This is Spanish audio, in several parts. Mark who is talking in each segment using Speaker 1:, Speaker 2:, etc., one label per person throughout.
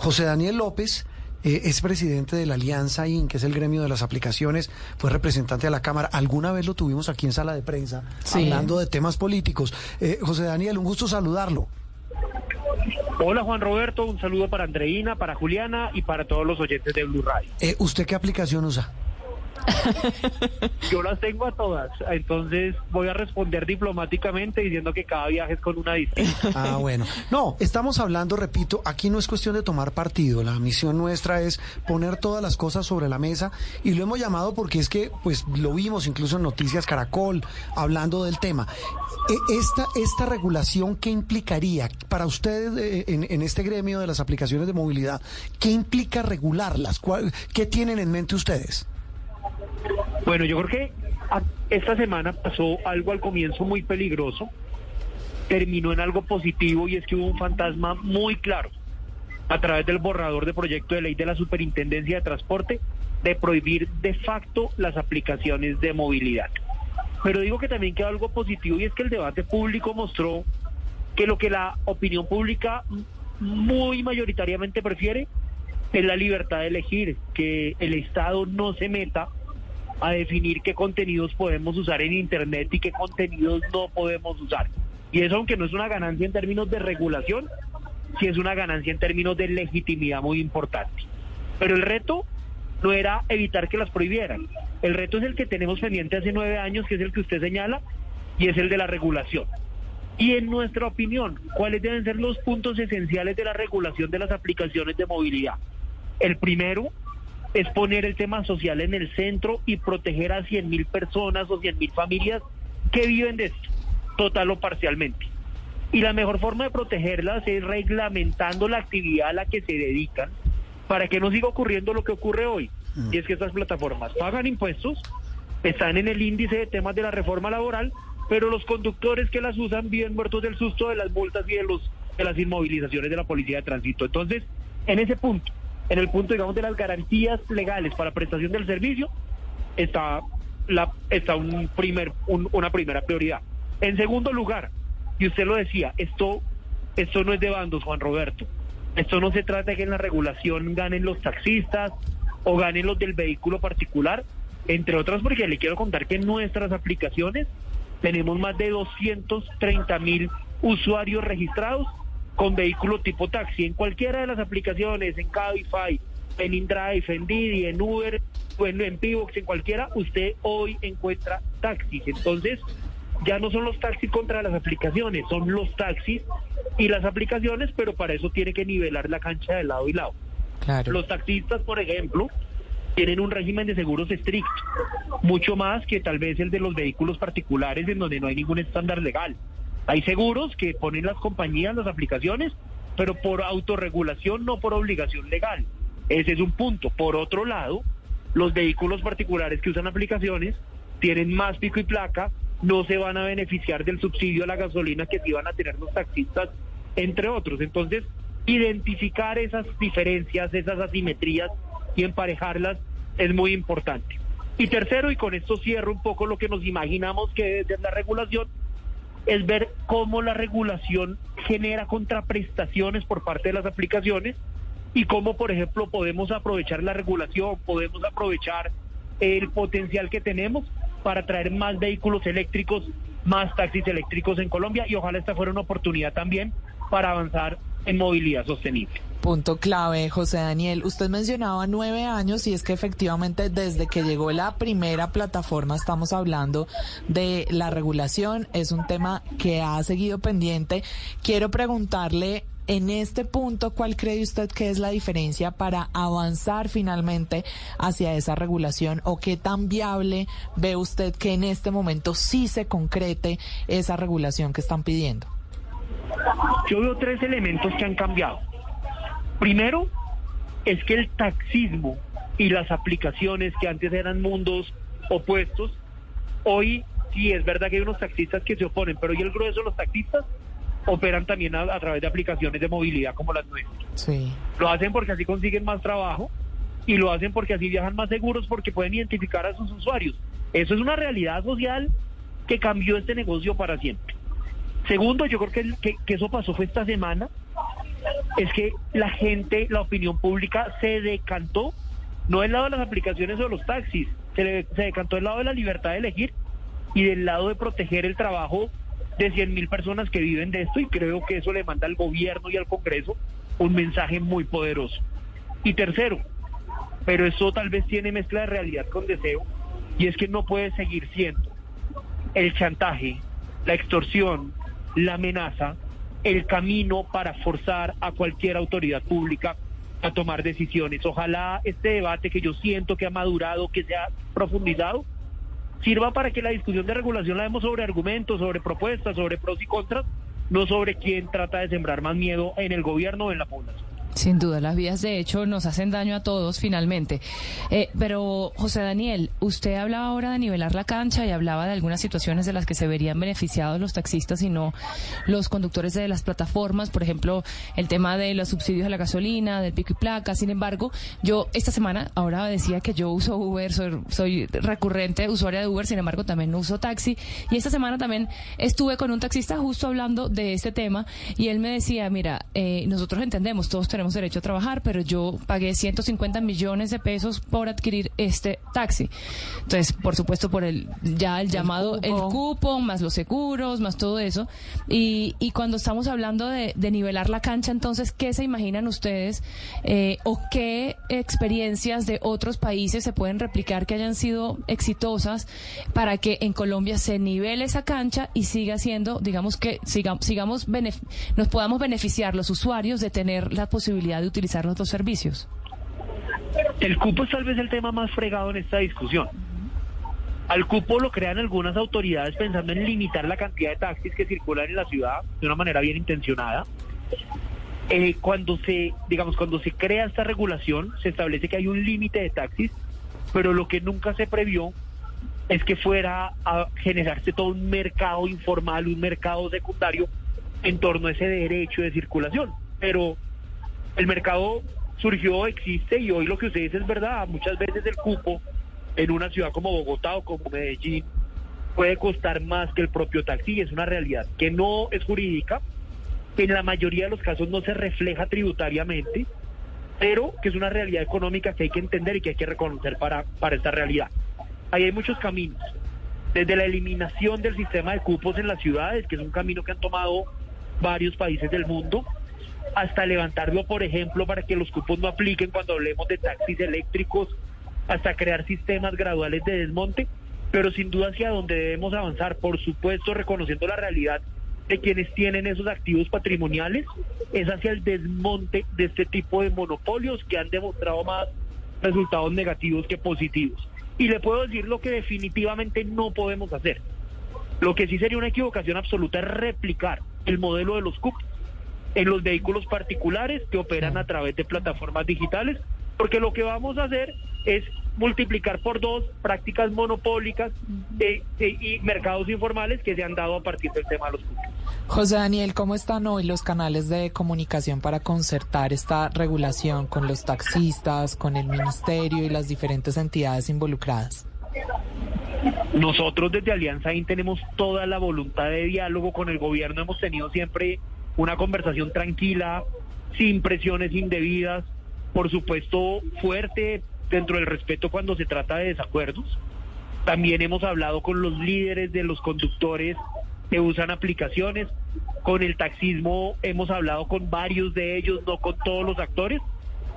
Speaker 1: José Daniel López es presidente de la Alianza IN, que es el gremio de las aplicaciones, fue representante de la Cámara. Alguna vez lo tuvimos aquí en sala de prensa, hablando de temas políticos. José Daniel, un gusto saludarlo.
Speaker 2: Hola Juan Roberto, un saludo para Andreina, para Juliana y para todos los oyentes de Blue Radio.
Speaker 1: ¿Usted qué aplicación usa?
Speaker 2: Yo las tengo a todas, entonces voy a responder diplomáticamente diciendo que cada viaje es con una distinta.
Speaker 1: Ah, bueno. No, estamos hablando, repito, aquí no es cuestión de tomar partido. La misión nuestra es poner todas las cosas sobre la mesa y lo hemos llamado porque es que, pues, lo vimos incluso en Noticias Caracol hablando del tema. Esta regulación, ¿qué implicaría para ustedes en este gremio de las aplicaciones de movilidad? ¿Qué implica regularlas? ¿Qué tienen en mente ustedes?
Speaker 2: Bueno, yo creo que esta semana pasó algo al comienzo muy peligroso, terminó en algo positivo y es que hubo un fantasma muy claro a través del borrador de proyecto de ley de la Superintendencia de Transporte de prohibir de facto las aplicaciones de movilidad. Pero digo que también quedó algo positivo y es que el debate público mostró que lo que la opinión pública muy mayoritariamente prefiere es la libertad de elegir, que el Estado no se meta a definir qué contenidos podemos usar en Internet y qué contenidos no podemos usar. Y eso, aunque no es una ganancia en términos de regulación, sí es una ganancia en términos de legitimidad muy importante. Pero el reto no era evitar que las prohibieran. El reto es el que tenemos pendiente hace 9 años, que es el que usted señala, y es el de la regulación. Y en nuestra opinión, ¿cuáles deben ser los puntos esenciales de la regulación de las aplicaciones de movilidad? El primero es poner el tema social en el centro y proteger a 100.000 personas o 100.000 familias que viven de esto, total o parcialmente. Y la mejor forma de protegerlas es reglamentando la actividad a la que se dedican para que no siga ocurriendo lo que ocurre hoy. Y es que estas plataformas pagan impuestos, están en el índice de temas de la reforma laboral, pero los conductores que las usan viven muertos del susto de las multas y de las inmovilizaciones de la policía de tránsito. Entonces, en ese punto, en el punto, digamos, de las garantías legales para prestación del servicio, está una primera prioridad. En segundo lugar, y usted lo decía, esto no es de bandos, Juan Roberto. Esto no se trata de que en la regulación ganen los taxistas o ganen los del vehículo particular, entre otras porque le quiero contar que en nuestras aplicaciones tenemos más de 230.000 usuarios registrados con vehículo tipo taxi. En cualquiera de las aplicaciones, en Cabify, en InDrive, en Didi, en Uber, en Pivox, en cualquiera, usted hoy encuentra taxis. Entonces, ya no son los taxis contra las aplicaciones, son los taxis y las aplicaciones, pero para eso tiene que nivelar la cancha de lado y lado.
Speaker 1: Claro.
Speaker 2: Los taxistas, por ejemplo, tienen un régimen de seguros estricto, mucho más que tal vez el de los vehículos particulares en donde no hay ningún estándar legal. Hay seguros que ponen las compañías, las aplicaciones, pero por autorregulación, no por obligación legal. Ese es un punto. Por otro lado, los vehículos particulares que usan aplicaciones tienen más pico y placa, no se van a beneficiar del subsidio a la gasolina que sí van a tener los taxistas, entre otros. Entonces, identificar esas diferencias, esas asimetrías y emparejarlas es muy importante. Y tercero, y con esto cierro un poco lo que nos imaginamos que es la regulación, es ver cómo la regulación genera contraprestaciones por parte de las aplicaciones y cómo, por ejemplo, podemos aprovechar la regulación, podemos aprovechar el potencial que tenemos para traer más vehículos eléctricos, más taxis eléctricos en Colombia, y ojalá esta fuera una oportunidad también para avanzar en movilidad sostenible.
Speaker 3: Punto clave, José Daniel. Usted mencionaba 9 años y es que efectivamente desde que llegó la primera plataforma estamos hablando de la regulación. Es un tema que ha seguido pendiente. Quiero preguntarle en este punto, ¿cuál cree usted que es la diferencia para avanzar finalmente hacia esa regulación o qué tan viable ve usted que en este momento sí se concrete esa regulación que están pidiendo?
Speaker 2: Yo veo 3 elementos que han cambiado. Primero, es que el taxismo y las aplicaciones que antes eran mundos opuestos, hoy sí es verdad que hay unos taxistas que se oponen, pero hoy el grueso de los taxistas operan también a través de aplicaciones de movilidad como las nuestras.
Speaker 3: Sí.
Speaker 2: Lo hacen porque así consiguen más trabajo y lo hacen porque así viajan más seguros porque pueden identificar a sus usuarios. Eso es una realidad social que cambió este negocio para siempre. Segundo, yo creo que eso pasó fue esta semana es que la gente, la opinión pública se decantó, no del lado de las aplicaciones o de los taxis, se decantó del lado de la libertad de elegir y del lado de proteger el trabajo de 100.000 personas que viven de esto, y creo que eso le manda al gobierno y al Congreso un mensaje muy poderoso. Y tercero, pero eso tal vez tiene mezcla de realidad con deseo, y es que no puede seguir siendo el chantaje, la extorsión, la amenaza, el camino para forzar a cualquier autoridad pública a tomar decisiones. Ojalá este debate, que yo siento que ha madurado, que se ha profundizado, sirva para que la discusión de regulación la demos sobre argumentos, sobre propuestas, sobre pros y contras, no sobre quién trata de sembrar más miedo en el gobierno o en la población.
Speaker 4: Sin duda, las vías de hecho nos hacen daño a todos finalmente. Pero, José Daniel, usted hablaba ahora de nivelar la cancha y hablaba de algunas situaciones de las que se verían beneficiados los taxistas y no los conductores de las plataformas, por ejemplo, el tema de los subsidios a la gasolina, del pico y placa. Sin embargo, yo esta semana ahora decía que yo uso Uber, soy recurrente usuaria de Uber, sin embargo también uso taxi, y esta semana también estuve con un taxista justo hablando de este tema y él me decía, mira, nosotros entendemos, todos tenemos derecho a trabajar, pero yo pagué 150 millones de pesos por adquirir este taxi. Entonces, por supuesto, por el llamado el cupo, más los seguros, más todo eso. Y cuando estamos hablando de nivelar la cancha, entonces, ¿qué se imaginan ustedes o qué experiencias de otros países se pueden replicar que hayan sido exitosas para que en Colombia se nivele esa cancha y siga siendo, digamos que nos podamos beneficiar los usuarios de tener la posibilidad de utilizar los dos servicios?
Speaker 2: El cupo es tal vez el tema más fregado en esta discusión. Al cupo lo crean algunas autoridades pensando en limitar la cantidad de taxis que circulan en la ciudad de una manera bien intencionada. Cuando se crea esta regulación, se establece que hay un límite de taxis, pero lo que nunca se previó es que fuera a generarse todo un mercado informal, un mercado secundario en torno a ese derecho de circulación. Pero el mercado surgió, existe, y hoy lo que usted dice es verdad. Muchas veces el cupo en una ciudad como Bogotá o como Medellín puede costar más que el propio taxi, y es una realidad que no es jurídica, que en la mayoría de los casos no se refleja tributariamente, pero que es una realidad económica que hay que entender y que hay que reconocer para esta realidad. Ahí hay muchos caminos, desde la eliminación del sistema de cupos en las ciudades, que es un camino que han tomado varios países del mundo, hasta levantarlo, por ejemplo, para que los cupos no apliquen cuando hablemos de taxis eléctricos, hasta crear sistemas graduales de desmonte, pero sin duda hacia donde debemos avanzar, por supuesto, reconociendo la realidad de quienes tienen esos activos patrimoniales, es hacia el desmonte de este tipo de monopolios que han demostrado más resultados negativos que positivos. Y le puedo decir lo que definitivamente no podemos hacer. Lo que sí sería una equivocación absoluta es replicar el modelo de los cupos en los vehículos particulares que operan a través de plataformas digitales, porque lo que vamos a hacer es multiplicar por dos prácticas monopólicas y mercados informales que se han dado a partir del tema de los cupos.
Speaker 3: José Daniel, ¿cómo están hoy los canales de comunicación para concertar esta regulación con los taxistas, con el ministerio y las diferentes entidades involucradas?
Speaker 2: Nosotros desde Alianza IN tenemos toda la voluntad de diálogo con el gobierno. Hemos tenido siempre una conversación tranquila, sin presiones indebidas, por supuesto fuerte dentro del respeto cuando se trata de desacuerdos. También hemos hablado con los líderes de los conductores que usan aplicaciones. Con el taxismo hemos hablado con varios de ellos, no con todos los actores,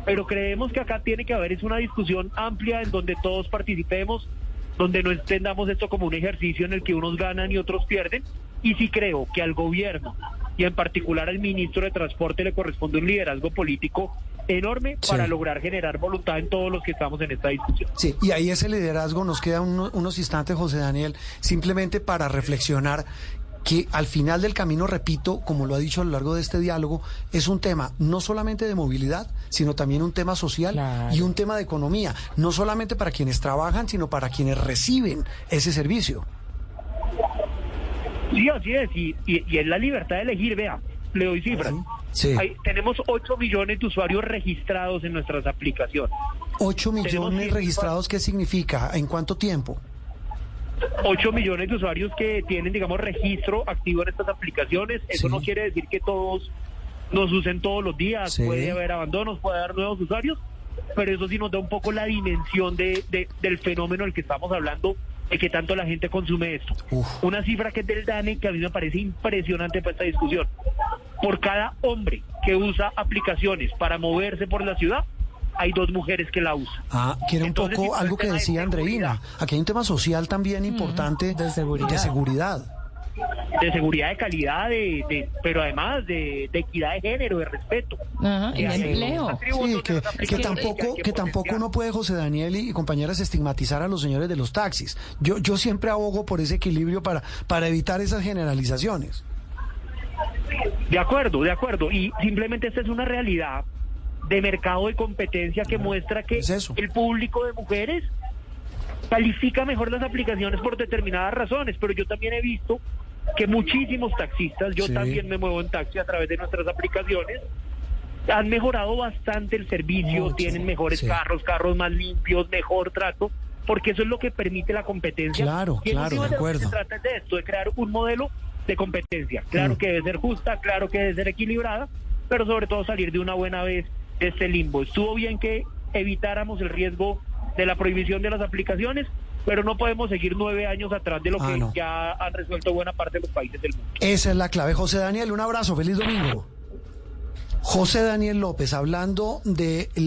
Speaker 2: pero creemos que acá tiene que haber una discusión amplia en donde todos participemos, donde no entendamos esto como un ejercicio en el que unos ganan y otros pierden. Y sí creo que al gobierno y en particular al ministro de Transporte le corresponde un liderazgo político enorme para lograr generar voluntad en todos los que estamos en esta discusión.
Speaker 1: Sí, y ahí ese liderazgo nos queda unos instantes, José Daniel, simplemente para reflexionar que al final del camino, repito, como lo ha dicho a lo largo de este diálogo, es un tema no solamente de movilidad, sino también un tema social y un tema de economía, no solamente para quienes trabajan, sino para quienes reciben ese servicio.
Speaker 2: Sí, así es, y es la libertad de elegir. Vea, le doy cifras.
Speaker 1: Sí.
Speaker 2: Tenemos 8 millones de usuarios registrados en nuestras aplicaciones.
Speaker 1: 8 millones registrados, ¿qué significa? ¿En cuánto tiempo?
Speaker 2: 8 millones de usuarios que tienen, digamos, registro activo en estas aplicaciones. Eso no quiere decir que todos nos usen todos los días,
Speaker 1: Sí.
Speaker 2: puede haber abandonos, puede haber nuevos usuarios, pero eso sí nos da un poco la dimensión del fenómeno del que estamos hablando, de que tanto la gente consume esto.
Speaker 1: Uf.
Speaker 2: Una cifra que es del DANE, que a mí me parece impresionante para esta discusión. Por cada hombre que usa aplicaciones para moverse por la ciudad, hay 2 mujeres que la usan.
Speaker 1: Que era un
Speaker 2: Entonces,
Speaker 1: poco
Speaker 2: sí,
Speaker 1: algo que
Speaker 2: el tema de
Speaker 1: decía Andreina.
Speaker 2: seguridad.
Speaker 1: Aquí hay un tema social también importante
Speaker 3: de seguridad.
Speaker 1: De seguridad.
Speaker 2: De seguridad, de calidad, pero además de equidad de género, de respeto.
Speaker 4: Ajá, y de
Speaker 2: hay
Speaker 4: empleo.
Speaker 2: unos atributos
Speaker 1: Sí,
Speaker 2: de las aplicaciones
Speaker 1: que tampoco
Speaker 2: potenciar.
Speaker 1: uno puede, José Daniel y compañeras, estigmatizar a los señores de los taxis. Yo siempre abogo por ese equilibrio para evitar esas generalizaciones.
Speaker 2: De acuerdo. Y simplemente esta es una realidad de mercado de competencia que muestra que
Speaker 1: es eso.
Speaker 2: el público de mujeres califica mejor las aplicaciones por determinadas razones, pero yo también he visto que muchísimos taxistas, yo
Speaker 1: Sí.
Speaker 2: también me muevo en taxi a través de nuestras aplicaciones, han mejorado bastante el servicio,
Speaker 1: Mucho,
Speaker 2: tienen mejores
Speaker 1: sí.
Speaker 2: carros más limpios, mejor trato, porque eso es lo que permite la competencia.
Speaker 1: Claro,
Speaker 2: Y en
Speaker 1: claro,
Speaker 2: últimas
Speaker 1: de
Speaker 2: lo que
Speaker 1: acuerdo.
Speaker 2: se trata es de esto, de crear un modelo de competencia. Claro que debe ser justa, claro que debe ser equilibrada, pero sobre todo salir de una buena vez de este limbo. Estuvo bien que evitáramos el riesgo de la prohibición de las aplicaciones, pero no podemos seguir 9 años atrás de lo que
Speaker 1: no.
Speaker 2: ya han resuelto buena parte de los países del mundo.
Speaker 1: Esa es la clave. José Daniel, un abrazo, feliz domingo. José Daniel López, hablando de la